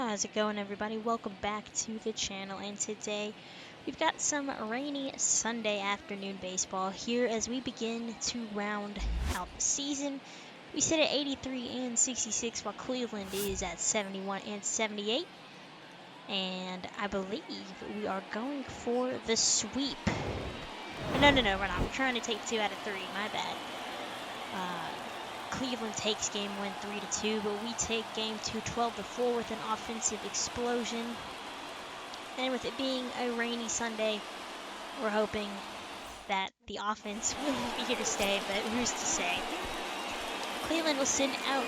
How's it going, everybody? Welcome back to the channel, and today we've got some rainy Sunday afternoon baseball here as we begin to round out the season. We sit at 83 and 66 while Cleveland is at 71 and 78, and I believe we are going for the sweep. No, we're not. We're trying to take 2 out of 3. My bad. Cleveland takes game 1 3-2, but we take game 2 12-4 with an offensive explosion. And with it being a rainy Sunday, we're hoping that the offense will be here to stay, but who's to say? Cleveland will send out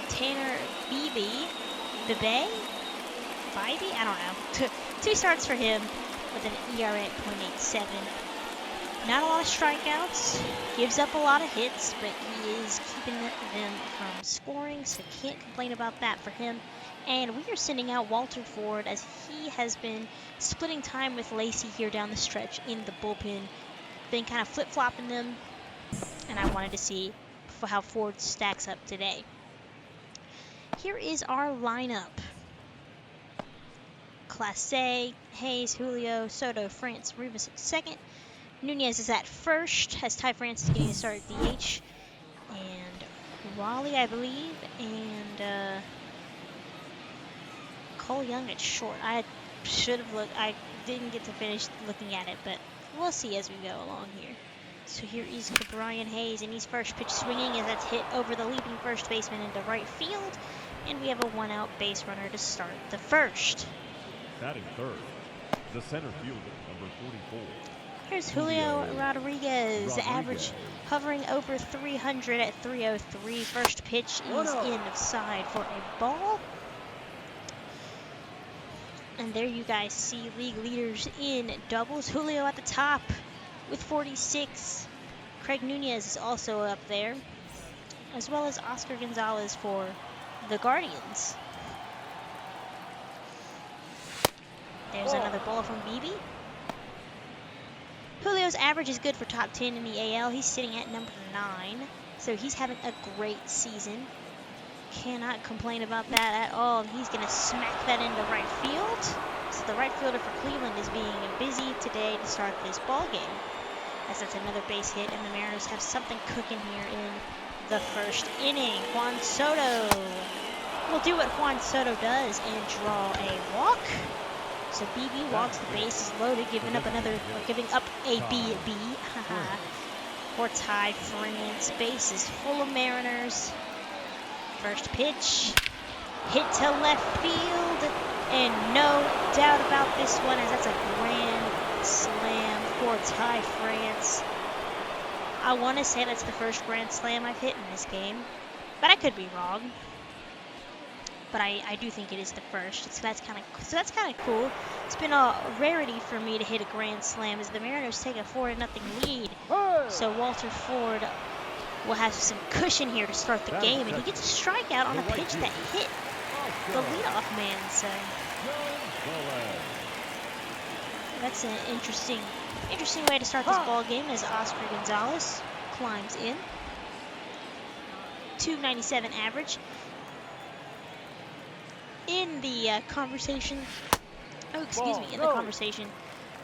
Tanner Bibee, I don't know. 2 starts for him with an ERA at .87. Not a lot of strikeouts, gives up a lot of hits, but he is keeping them from scoring, so can't complain about that for him. And we are sending out Walter Ford as he has been splitting time with Lacey here down the stretch in the bullpen. Been kind of flip-flopping them, and I wanted to see how Ford stacks up today. Here is our lineup. Clase, Hayes, Julio, Soto, France, Rivas at second. Nunez is at first, as Ty France is getting a start at DH. And Raleigh, I believe, and Cole Young at short. I should have looked. I didn't get to finish looking at it, but we'll see as we go along here. So here is Brian Hayes, and he's first pitch swinging as that's hit over the leaping first baseman into right field. And we have a 1-out base runner to start the first. Batting third, the center fielder, number 44. Here's Julio Rodriguez, average hovering over 300 at 303. First pitch is in of side for a ball. And there you guys see league leaders in doubles. Julio at the top with 46. Craig Nunez is also up there, as well as Oscar Gonzalez for the Guardians. There's another ball from Bibee. Julio's average is good for top 10 in the AL. He's sitting at number 9, so he's having a great season. Cannot complain about that at all. He's going to smack that into right field. So the right fielder for Cleveland is being busy today to start this ball game, as that's another base hit, and the Mariners have something cooking here in the first inning. Juan Soto will do what Juan Soto does and draw a walk. So Bibee walks, the bases loaded, giving up a BB for Ty France. Bases full of Mariners. First pitch, hit to left field, and no doubt about this one, as that's a grand slam for Ty France. I want to say that's the first grand slam I've hit in this game, but I could be wrong. But I do think it is the first, so that's kind of cool. It's been a rarity for me to hit a grand slam as the Mariners take a 4-0 lead. So Walter Ford will have some cushion here to start the game, and he gets a strikeout on a pitch that hit the leadoff man. So that's an interesting way to start this ball game as Oscar Gonzalez climbs in. 297 average. In the conversation,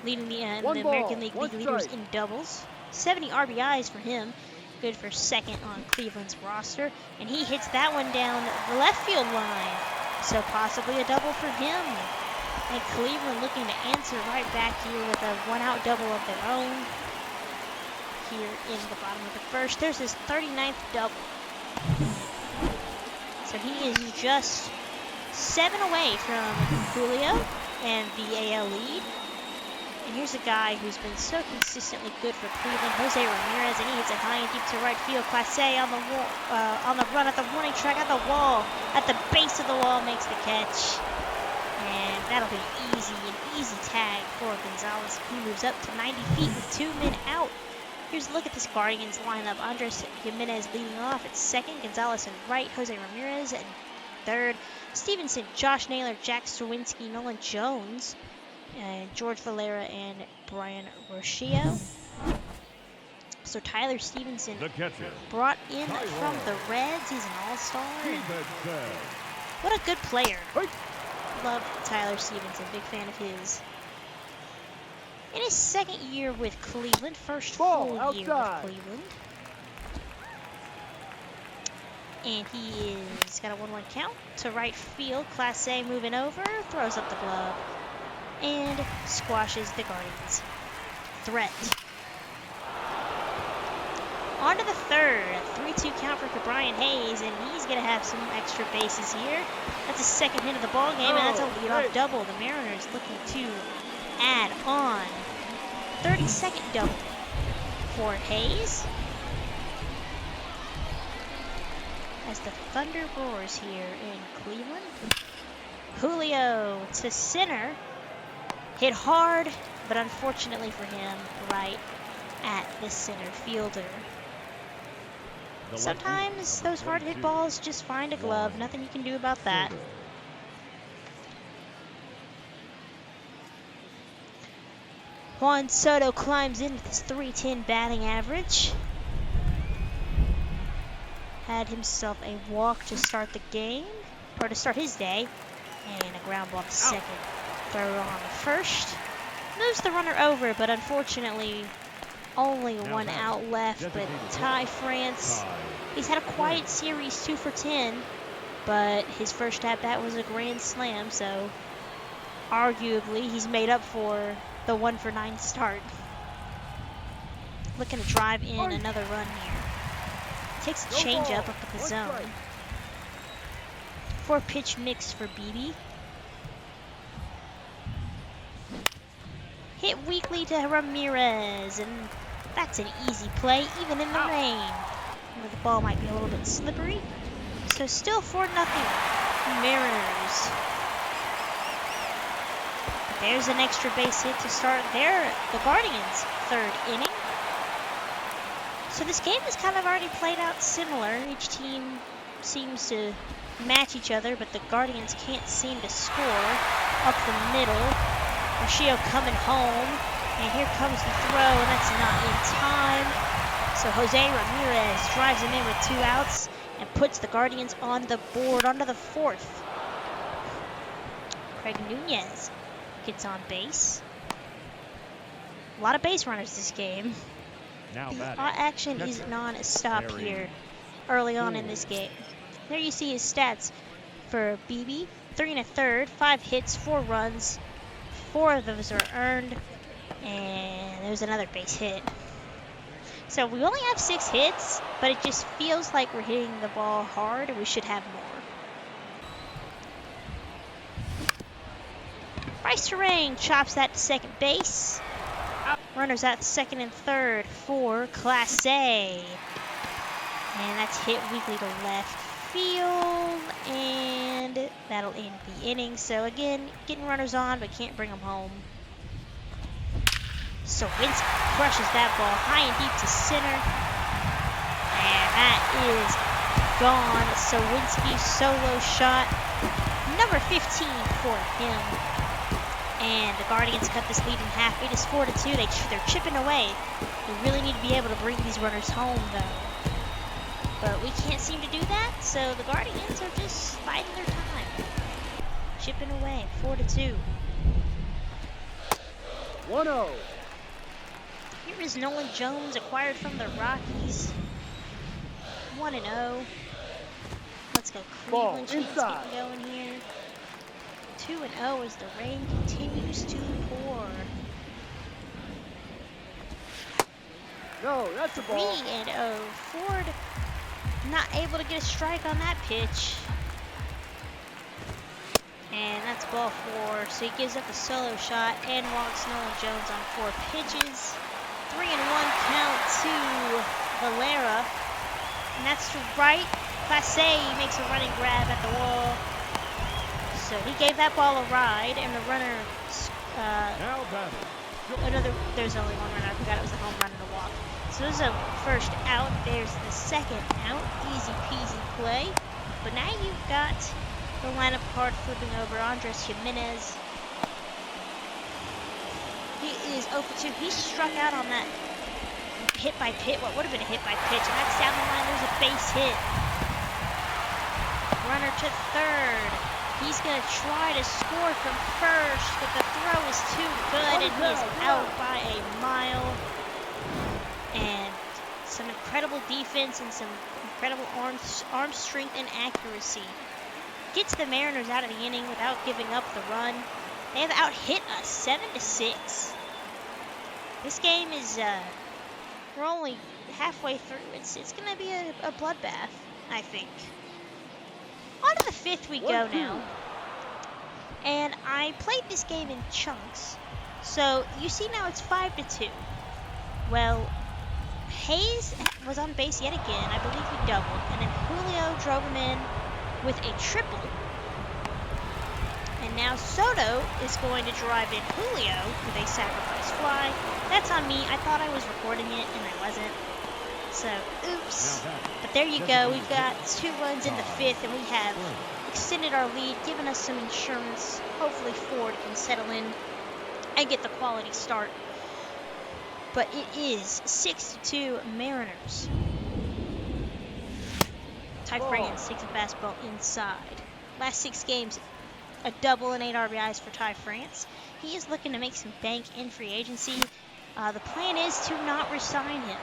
leading the American League leaders in doubles. 70 RBIs for him, good for second on Cleveland's roster, and he hits that one down the left field line, so possibly a double for him. And Cleveland looking to answer right back here with a 1-out double of their own here in the bottom of the first. There's his 39th double, so he is just 7 away from Julio and the AL lead. And here's a guy who's been so consistently good for Cleveland, Jose Ramirez, and he hits it high and deep to right field. Clase on the wall, on the run at the warning track at the wall, at the base of the wall, makes the catch. And that'll be an easy tag for Gonzalez. He moves up to 90 feet with 2 men out. Here's a look at this Guardians lineup. Andres Jimenez leading off at second, Gonzalez in right, Jose Ramirez at third, Stevenson, Josh Naylor, Jack Strowinski, Nolan Jones, George Valera, and Brian Rocio. So Tyler Stevenson brought in from the Reds. He's an all-star. What a good player. Love Tyler Stevenson, big fan of his. In his second year with Cleveland, first full year with Cleveland. And he is got a 1-1 count to right field. Class A moving over, throws up the glove, and squashes the Guardians. Threat. On to the third, 3-2 count for Brian Hayes, and he's going to have some extra bases here. That's his second hit of the ball game, and that's a leadoff double. The Mariners looking to add on 32nd double for Hayes. As the thunder roars here in Cleveland. Julio to center. Hit hard, but unfortunately for him, right at the center fielder. Sometimes those hard hit balls just find a glove. Nothing you can do about that. Juan Soto climbs in with his .310 batting average. Had himself a walk to start the game, or to start his day, and a ground ball to second. Throw on the first. Moves the runner over, but unfortunately, only one out left. But Ty France, he's had a quiet series, 2 for 10, but his first at-bat was a grand slam, so arguably he's made up for the 1 for 9 start. Looking to drive in another run here. Takes a changeup up at the zone. 4-pitch mix for BB. Hit weakly to Ramirez, and that's an easy play, even in the rain. Where the ball might be a little bit slippery. So still 4-0 Mariners. There's an extra base hit to start the Guardians' third inning. So this game is kind of already played out similar. Each team seems to match each other, but the Guardians can't seem to score up the middle. Rashio coming home, and here comes the throw, and that's not in time. So Jose Ramirez drives him in with 2 outs and puts the Guardians on the board onto the 4th. Craig Nunez gets on base. A lot of base runners this game. The action is non-stop here early on in this game. There you see his stats for BB. 3 1/3, 5 hits, 4 runs. 4 of those are earned, and there's another base hit. So we only have 6 hits, but it just feels like we're hitting the ball hard, and we should have more. Bryce Terang chops that to second base. Runners at second and third for Class A. And that's hit weakly to left field, and that'll end the inning. So again, getting runners on, but can't bring them home. Sawinski crushes that ball high and deep to center. And that is gone. Sawinski solo shot. Number 15 for him. And the Guardians cut this lead in half. It is 4-2. They're chipping away. We really need to be able to bring these runners home, though. But we can't seem to do that, so the Guardians are just biding their time. Chipping away, 4-2. 1-0. Here is Nolan Jones, acquired from the Rockies. 1-0. Let's go Cleveland chance getting going here. 2-0 as the rain continues to pour. No, that's a ball. 3-0. Ford not able to get a strike on that pitch. And that's ball 4. So he gives up a solo shot and walks Nolan Jones on 4 pitches. 3-1 count to Valera. And that's to right. Class A makes a running grab at the wall. So he gave that ball a ride, and the runner, there's only one runner. I forgot it was a home run and a walk. So there's a first out. There's the second out. Easy peasy play. But now you've got the lineup card flipping over. Andres Jimenez. He is 0 for 2. He struck out on that hit by pitch. What would have been a hit by pitch. And that's down the line. There's a base hit. Runner to third. He's going to try to score from first, but the throw is too good, and he is out by a mile. And some incredible defense and some incredible arm strength and accuracy gets the Mariners out of the inning without giving up the run. They have out-hit us 7-6. This game is, we're only halfway through. It's going to be a bloodbath, I think. On to the fifth we go now. And I played this game in chunks. So you see now it's 5-2. Well, Hayes was on base yet again. I believe he doubled. And then Julio drove him in with a triple. And now Soto is going to drive in Julio with a sacrifice fly. That's on me. I thought I was recording it, and I wasn't. So, oops. But there you go. We've got 2 runs in the 5th, and we have extended our lead, given us some insurance. Hopefully Ford can settle in and get the quality start. But it is 6-2 Mariners. Ty France takes a fastball inside. Last 6 games, a double and 8 RBIs for Ty France. He is looking to make some bank in free agency. The plan is to not resign him.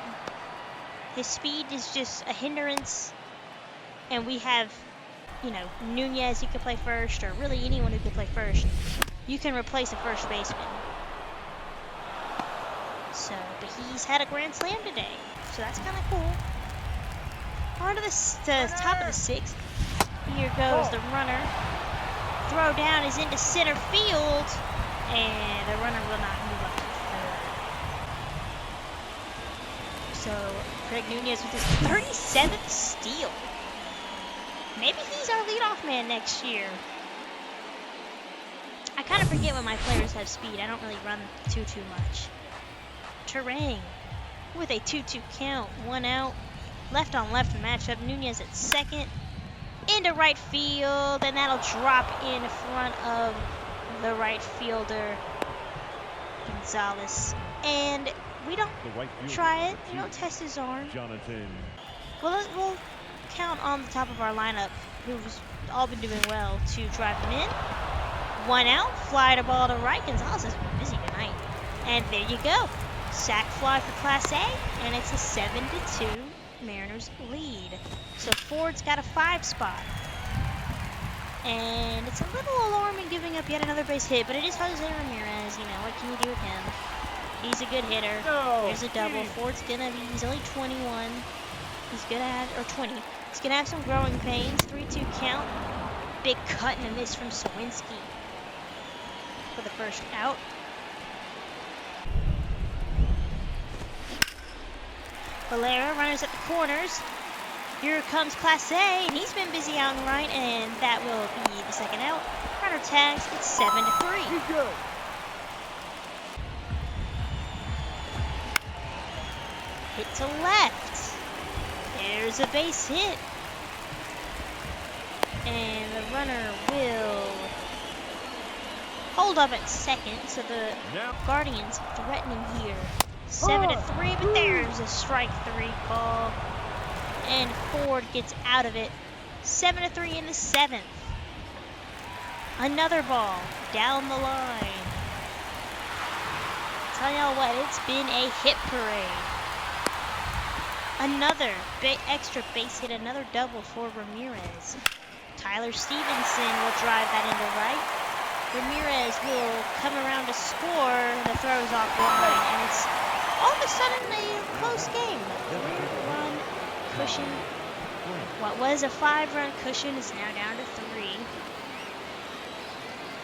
His speed is just a hindrance, and we have, Nunez who can play first, or really anyone who can play first. You can replace a first baseman. So, but he's had a grand slam today, so that's kind of cool. On to the top of the 6th. Here goes the runner. Throw down is into center field, and the runner will not move up to third. So Craig Nunez with his 37th steal. Maybe he's our leadoff man next year. I kind of forget when my players have speed. I don't really run too much. Terang with a 2-2 count, 1 out. Left on left matchup. Nunez at second. Into right field, and that'll drop in front of the right fielder, Gonzalez. And we don't try it. We don't test his arm. We'll count on the top of our lineup, who's all been doing well, to drive him in. 1 out, fly the ball to right. Gonzalez has been busy tonight. And there you go. Sac fly for Class A, and it's a 7-2 Mariners lead. So Ford's got a 5 spot. And it's a little alarming giving up yet another base hit, but it is Jose Ramirez. What can you do with him? He's a good hitter. There's a double. Ford's he's only 21. He's gonna have, or 20. He's gonna have some growing pains. 3-2 count. Big cut and a miss from Sawinski for the first out. Valera, runners at the corners. Here comes Class A, and he's been busy out and right, and that will be the second out. Runner tags, it's 7-3. Hit to left. There's a base hit. And the runner will hold up at second, so the Guardians threatening here. 7-3, but there's a strike 3 call. And Ford gets out of it. 7-3 in the 7th. Another ball down the line. Tell y'all what, it's been a hit parade. Another extra base hit, another double for Ramirez. Tyler Stevenson will drive that into right. Ramirez will come around to score. The throw is off the line, and it's all of a sudden a close game. 3-run cushion. What was a 5-run cushion is now down to 3.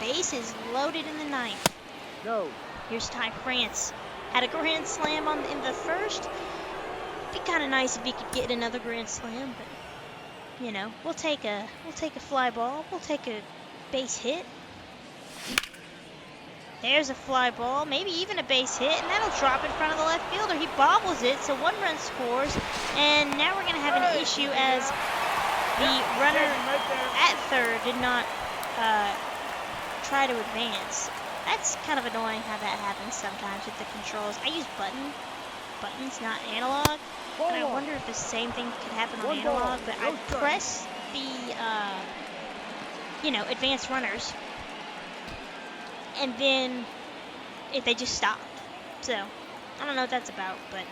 Base is loaded in the 9th. No. Here's Ty France. Had a grand slam in the first. Be kind of nice if he could get another grand slam, but we'll take a fly ball. We'll take a base hit. There's a fly ball, maybe even a base hit, and that'll drop in front of the left fielder. He bobbles it, so 1 run scores, and now we're going to have an issue as the runner at third did not try to advance. That's kind of annoying how that happens sometimes with the controls. I use buttons, not analog, and I wonder if the same thing could happen on analog, but I press the advanced runners. And then if they just stopped. So, I don't know what that's about, but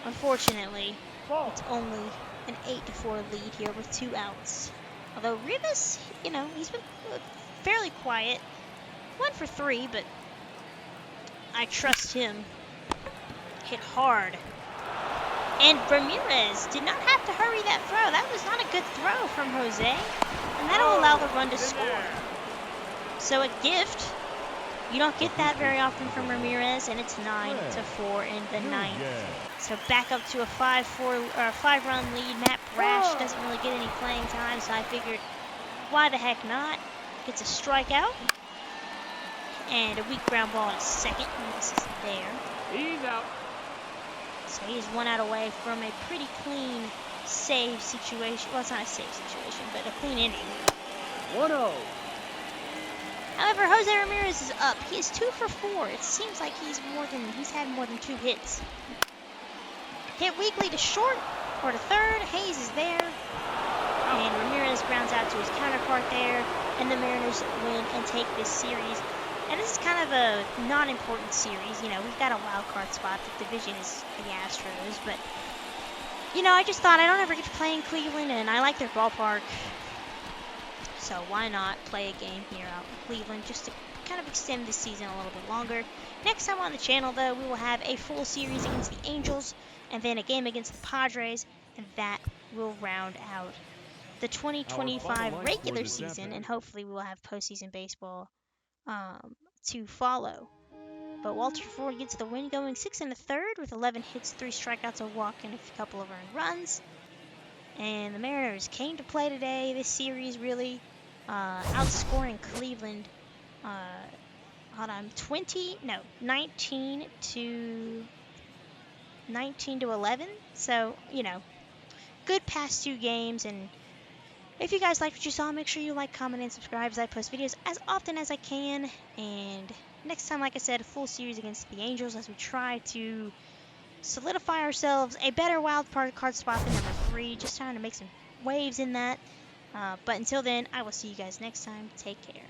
unfortunately, Ball. it's only an 8-4 lead here with 2 outs. Although Rivas, he's been fairly quiet. 1 for 3, but I trust him. Hit hard. And Ramirez did not have to hurry that throw. That was not a good throw from Jose. And that'll allow the run to score. So a gift. You don't get that very often from Ramirez, and it's 9-4 in the 9th. So back up to a 5-run lead. Matt Brash doesn't really get any playing time, so I figured, why the heck not? Gets a strikeout. And a weak ground ball at second. And this is there. He's out. So he's 1 out away from a pretty clean save situation. Well, it's not a save situation, but a clean inning. 1-0. However, Jose Ramirez is up. He is 2 for 4. It seems like he's had more than 2 hits. Hit weakly to short or to third. Hayes is there. And Ramirez grounds out to his counterpart there. And the Mariners win and take this series. And this is kind of a non-important series. We've got a wild card spot. The division is the Astros. But, I just thought I don't ever get to play in Cleveland, and I like their ballpark. So why not play a game here out in Cleveland just to kind of extend this season a little bit longer. Next time on the channel, though, we will have a full series against the Angels and then a game against the Padres, and that will round out the 2025 regular season, and hopefully we will have postseason baseball to follow. But Walter Ford gets the win, going 6 1/3 with 11 hits, 3 strikeouts, a walk, and a couple of earned runs. And the Mariners came to play today. This series really outscoring Cleveland. 19 to 11. So good past 2 games. And if you guys liked what you saw, make sure you like, comment, and subscribe, as I post videos as often as I can. And next time, like I said, a full series against the Angels as we try to solidify ourselves a better wild card spot than number 3. Just trying to make some waves in that. But until then, I will see you guys next time. Take care.